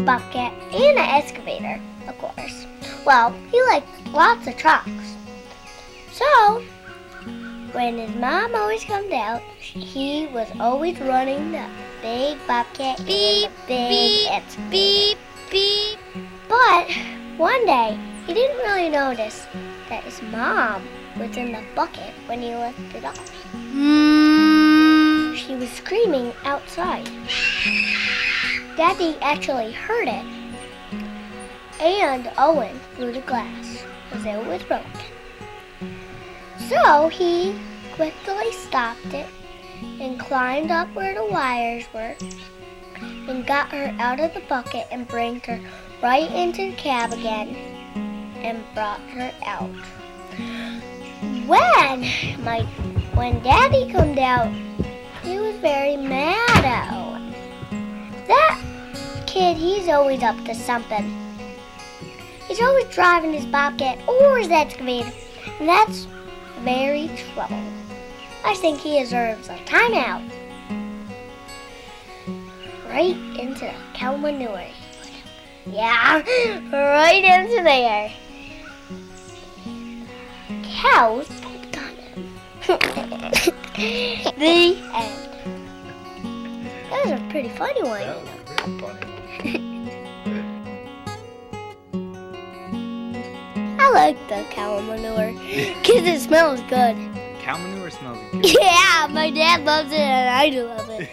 bucket, and an excavator, of course. Well, he liked lots of trucks. So, when his mom always comes out, he was always running the big bucket Beep, and the big excavator. beep, beep. But one day, he didn't really notice that his mom was in the bucket when he lifted it off. She was screaming outside. Daddy actually heard it, and Owen threw the glass because it was broken. So he quickly stopped it and climbed up where the wires were and got her out of the bucket and brought her right into the cab again and brought her out. When Daddy come out, he was very mad at Owen. That kid, he's always up to something. He's always driving his bobcat or his excavator, and that's very trouble. I think he deserves a timeout. Right into the cow manure. Yeah, right into there. Cows pooped on him. The end. That was a pretty funny one. That was pretty funny. I like the cow manure because it smells good. Cow manure smells good. Yeah, my dad loves it and I do love it.